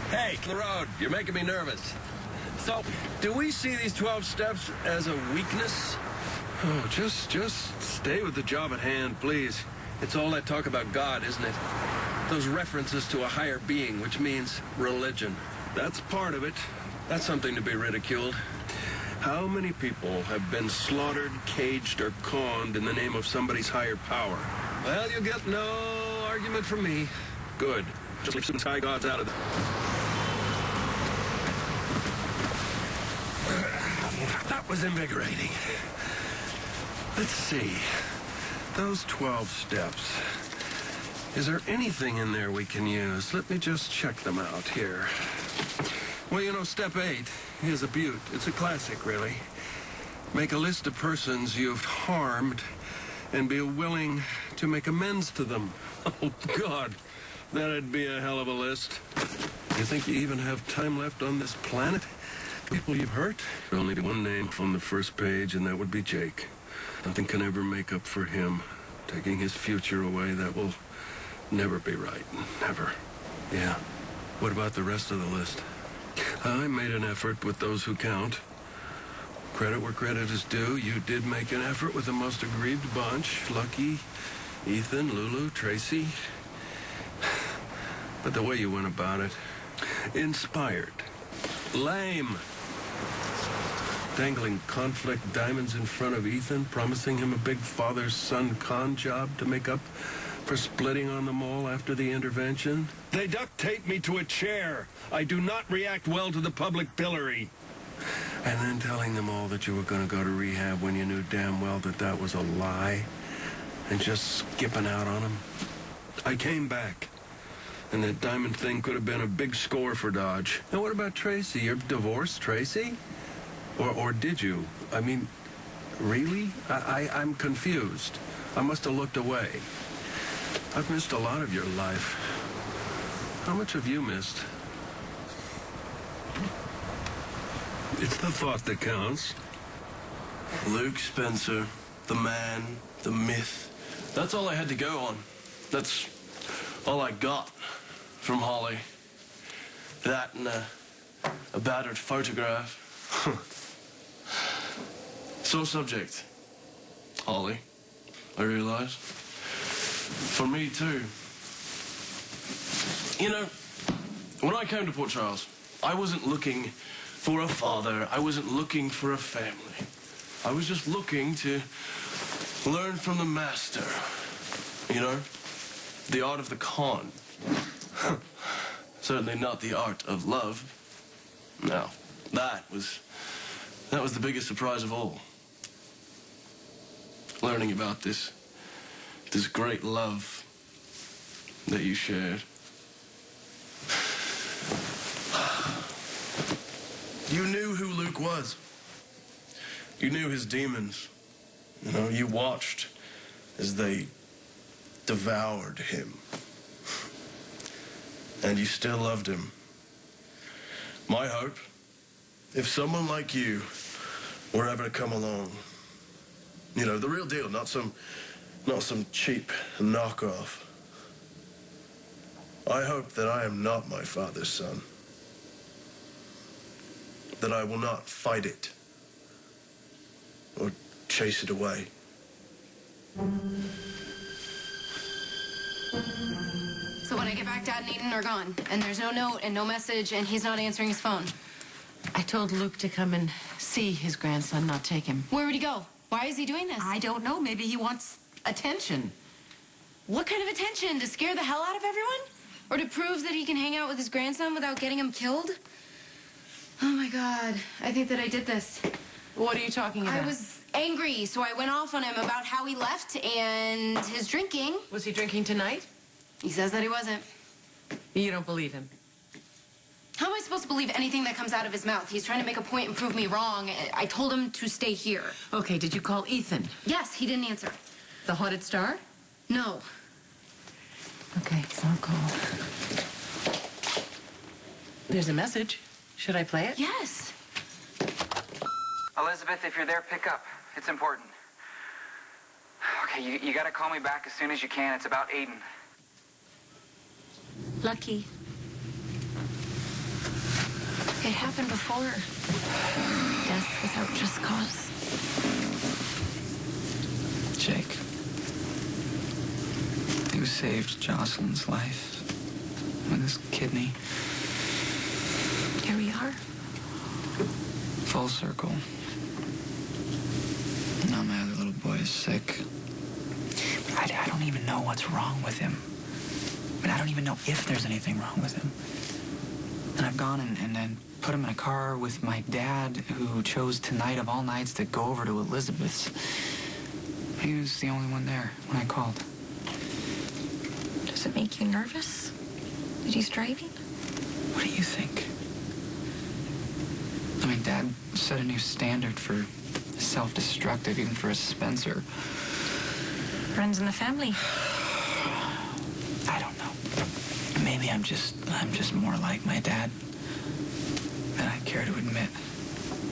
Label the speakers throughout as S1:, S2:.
S1: Hey, the road. You're making me nervous. So, do we see these 12 steps as a weakness? Oh, just stay with the job at hand, please. It's all that talk about God, isn't it? Those references to a higher being, which means religion. That's part of it. That's something to be ridiculed. How many people have been slaughtered, caged, or conned in the name of somebody's higher power? Well, you'll get no argument from me. Good. Just leave some sky gods out of it. That was invigorating. Let's see. Those 12 steps. Is there anything in there we can use? Let me just check them out here. Well, you know, step 8 is a beaut. It's a classic, really. Make a list of persons you've harmed and be willing to make amends to them. Oh, God. That'd be a hell of a list. You think you even have time left on this planet? People you've hurt? There'll only be one name on the first page, and that would be Jake. Nothing can ever make up for him. Taking his future away, that will never be right. Never. Yeah. What about the rest of the list? I made an effort with those who count. Credit where credit is due. You did make an effort with the most aggrieved bunch. Lucky, Ethan, Lulu, Tracy. But the way you went about it, inspired. Lame. Dangling conflict diamonds in front of Ethan, promising him a big father-son con job to make up for splitting on them all after the intervention. They duct taped me to a chair. I do not react well to the public pillory. And then telling them all that you were going to go to rehab when you knew damn well that that was a lie. And just skipping out on them. I came back. And that diamond thing could have been a big score for Dodge. Now, what about Tracy? You're divorced, Tracy? Or did you? I mean, really? I'm confused. I must have looked away. I've missed a lot of your life. How much have you missed? It's the thought that counts.
S2: Luke Spencer, the man, the myth. That's all I had to go on. That's all I got from Holly. That and a battered photograph. Sore subject, Holly, I realize. For me, too. You know, when I came to Port Charles, I wasn't looking for a father. I wasn't looking for a family. I was just looking to learn from the master. You know, the art of the con. Certainly not the art of love. No, that was the biggest surprise of all. Learning about this great love that you shared. You knew who Luke was. You knew his demons. You know, you watched as they devoured him. And you still loved him. My hope, if someone like you were ever to come along, you know, the real deal, not some cheap knockoff. I hope that I am not my father's son. That I will not fight it or chase it away.
S3: So when I get back, Dad and Eden are gone, and there's no note and no message, and he's not answering his phone.
S4: I told Luke to come and see his grandson, not take him.
S3: Where would he go? Why is he doing this?
S4: I don't know. Maybe he wants attention.
S3: What kind of attention? To scare the hell out of everyone? Or to prove that he can hang out with his grandson without getting him killed? Oh, my God. I think that I did this.
S4: What are you talking about?
S3: I was angry, so I went off on him about how he left and his drinking.
S4: Was he drinking tonight?
S3: He says that he wasn't.
S4: You don't believe him?
S3: How am I supposed to believe anything that comes out of his mouth? He's trying to make a point and prove me wrong. I told him to stay here.
S4: Okay, did you call Ethan?
S3: Yes, he didn't answer.
S4: The Haunted Star?
S3: No.
S4: Okay, I'll call. There's a message. Should I play it?
S3: Yes.
S5: Elizabeth, if you're there, pick up. It's important. Okay, you gotta call me back as soon as you can. It's about Aiden.
S3: Lucky. It happened before. Death without just cause.
S5: Jake. You saved Jocelyn's life with his kidney.
S3: Here we are.
S5: Full circle. Now my other little boy is sick. I don't even know what's wrong with him. I mean, I don't even know if there's anything wrong with him. And I've gone and put him in a car with my dad, who chose tonight of all nights to go over to Elizabeth's. He was the only one there when I called.
S3: Does it make you nervous that he's driving?
S5: What do you think? I mean, Dad set a new standard for self-destructive, even for a Spencer.
S3: Runs in the family.
S5: I don't know. Maybe I'm just more like my dad than I care to admit.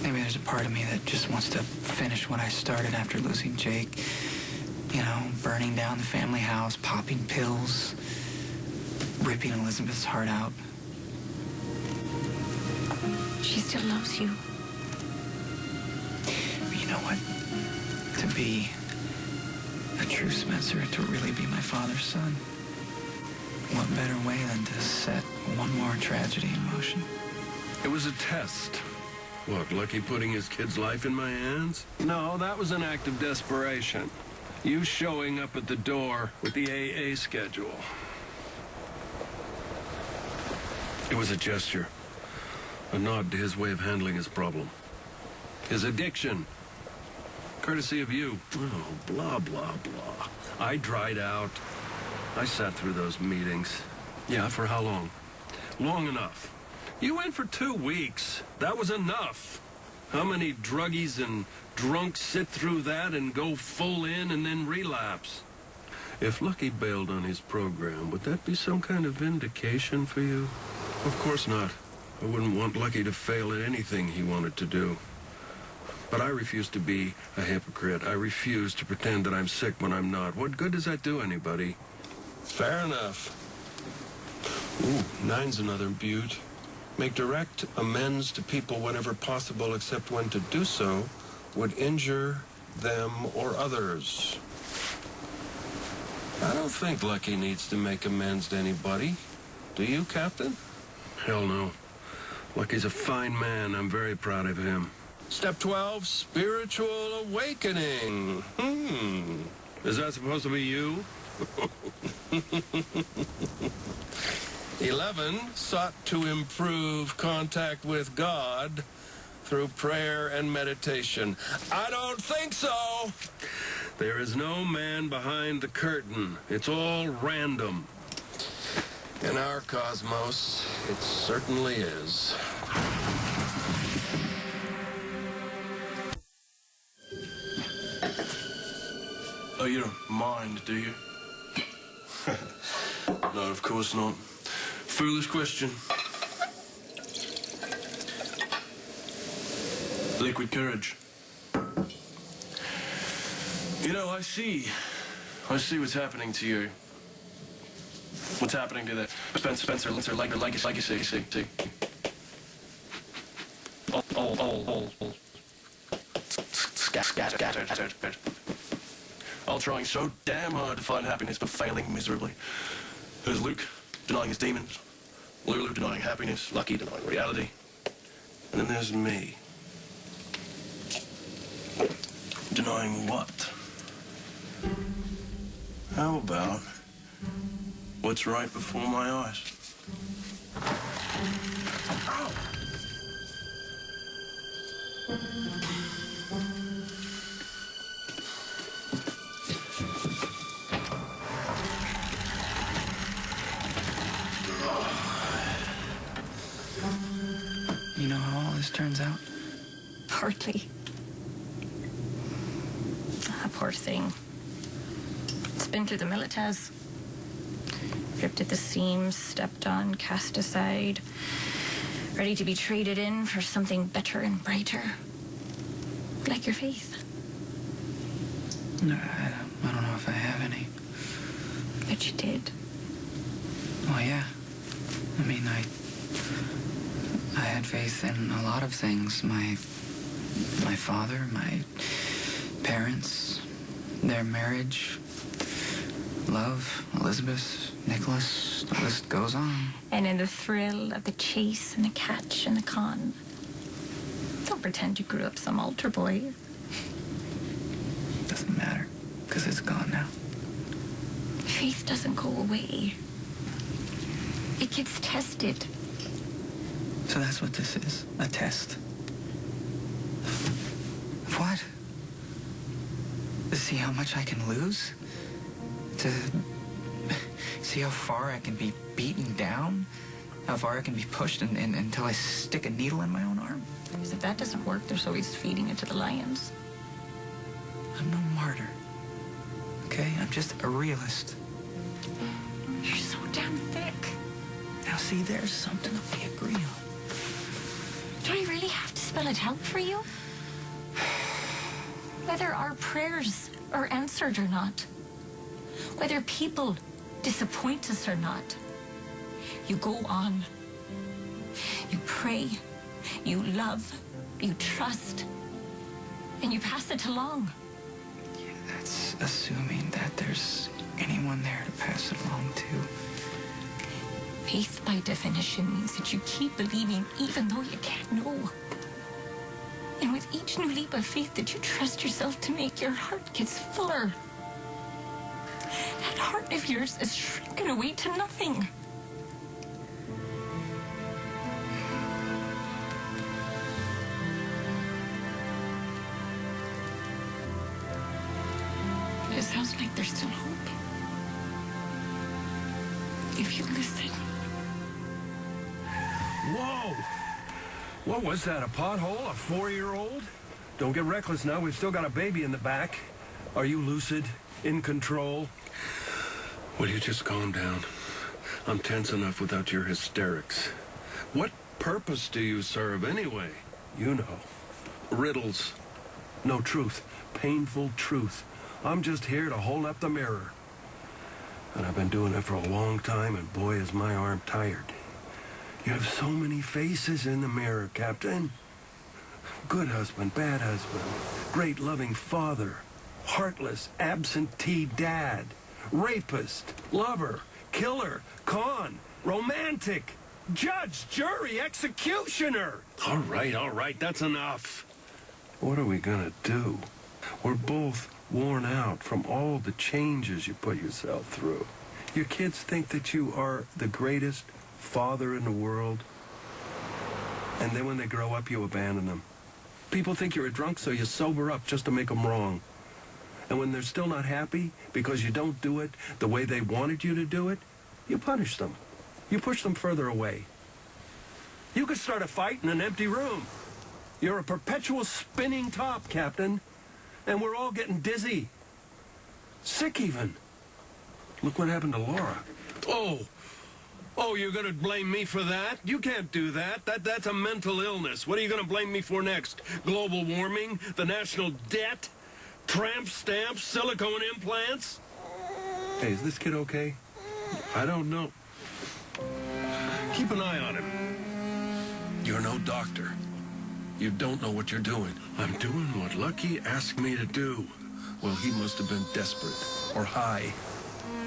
S5: Maybe there's a part of me that just wants to finish what I started after losing Jake. You know, burning down the family house, popping pills, ripping Elizabeth's heart out.
S3: She still loves you.
S5: But you know what? To be a true Spencer, to really be my father's son, what better way than to set one more tragedy in motion?
S1: It was a test. What, Lucky putting his kid's life in my hands? No, that was an act of desperation. You showing up at the door with the AA schedule. It was a gesture. A nod to his way of handling his problem. His addiction. Courtesy of you. Oh, blah, blah, blah. I dried out. I sat through those meetings. Yeah, for how long? Long enough. You went for 2 weeks. That was enough. How many druggies and drunks sit through that and go full in and then relapse? If Lucky bailed on his program, would that be some kind of vindication for you? Of course not. I wouldn't want Lucky to fail at anything he wanted to do. But I refuse to be a hypocrite. I refuse to pretend that I'm sick when I'm not. What good does that do anybody? Fair enough. Ooh, 9's another beaut. Make direct amends to people whenever possible, except when to do so would injure them or others. I don't think Lucky needs to make amends to anybody. Do you, Captain? Hell no. Lucky's a fine man. I'm very proud of him. Step 12, spiritual awakening. Is that supposed to be you? 11, sought to improve contact with God through prayer and meditation. I don't think so. There is no man behind the curtain. It's all random. In our cosmos, it certainly is.
S2: Oh, you don't mind, do you? No, of course not. Foolish question. Liquid courage. You know, I see what's happening to you. What's happening to the Spencer, like you see. All scattered. All trying so damn hard to find happiness, but failing miserably. There's Luke, denying his demons. Lulu, denying happiness. Lucky, denying reality. And then there's me. Denying what? How about what's right before my eyes? Ow!
S5: You know how all this turns out?
S3: Hardly. Ah, poor thing. It's been through the militas. Ripped at the seams, stepped on, cast aside. Ready to be traded in for something better and brighter. Like your faith.
S5: No, I don't know if I have any.
S3: But you did.
S5: Oh, yeah. I mean, I had faith in a lot of things. My father, my parents, their marriage, love, Elizabeth, Nicholas, the list goes on.
S3: And in the thrill of the chase and the catch and the con. Don't pretend you grew up some altar boy.
S5: Doesn't matter, because it's gone now.
S3: Faith doesn't go away. It gets tested.
S5: So that's what this is, a test. What? To see how much I can lose? To see how far I can be beaten down? How far I can be pushed until I stick a needle in my own arm?
S3: Because if that doesn't work, there's always feeding it to the lions.
S5: I'm no martyr. Okay? I'm just a realist.
S3: You're so damn thick.
S5: Now see, there's something that we agree on.
S3: Do I really have to spell it out for you? Whether our prayers are answered or not. Whether people disappoint us or not. You go on. You pray. You love. You trust. And you pass it along.
S5: Yeah, that's assuming that there's anyone there to pass it along to.
S3: Faith, by definition, means that you keep believing even though you can't know. And with each new leap of faith that you trust yourself to make, your heart gets fuller. That heart of yours is shrinking away to nothing. It sounds like there's still hope. If you listen.
S1: Whoa! What was that, a pothole? A 4-year-old? Don't get reckless now. We've still got a baby in the back. Are you lucid? In control? Will you just calm down? I'm tense enough without your hysterics. What purpose do you serve anyway? You know. Riddles. No truth. Painful truth. I'm just here to hold up the mirror. And I've been doing it for a long time, and boy, is my arm tired. You have so many faces in the mirror, Captain. Good husband, bad husband, great loving father, heartless, absentee dad, rapist, lover, killer, con, romantic, judge, jury, executioner. All right, that's enough. What are we gonna do? We're both worn out from all the changes you put yourself through. Your kids think that you are the greatest father in the world. And then when they grow up, you abandon them. People think you're a drunk, so you sober up just to make them wrong. And when they're still not happy because you don't do it the way they wanted you to do it, you punish them. You push them further away. You could start a fight in an empty room. You're a perpetual spinning top, Captain. And we're all getting dizzy. Sick even. Look what happened to Laura. Oh, you're going to blame me for that? You can't do that. That's a mental illness. What are you going to blame me for next? Global warming? The national debt? Tramp stamps? Silicone implants? Hey, is this kid okay? I don't know. Keep an eye on him. You're no doctor. You don't know what you're doing. I'm doing what Lucky asked me to do. Well, he must have been desperate or high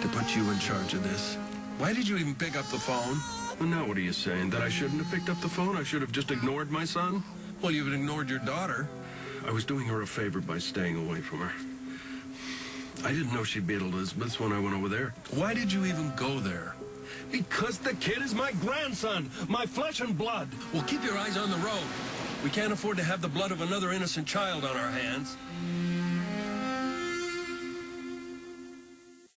S1: to put you in charge of this. Why did you even pick up the phone? Well, now what are you saying? That I shouldn't have picked up the phone? I should have just ignored my son? Well, you've ignored your daughter. I was doing her a favor by staying away from her. I didn't know she'd be at Elizabeth's when I went over there. Why did you even go there? Because the kid is my grandson, my flesh and blood. Well, keep your eyes on the road. We can't afford to have the blood of another innocent child on our hands.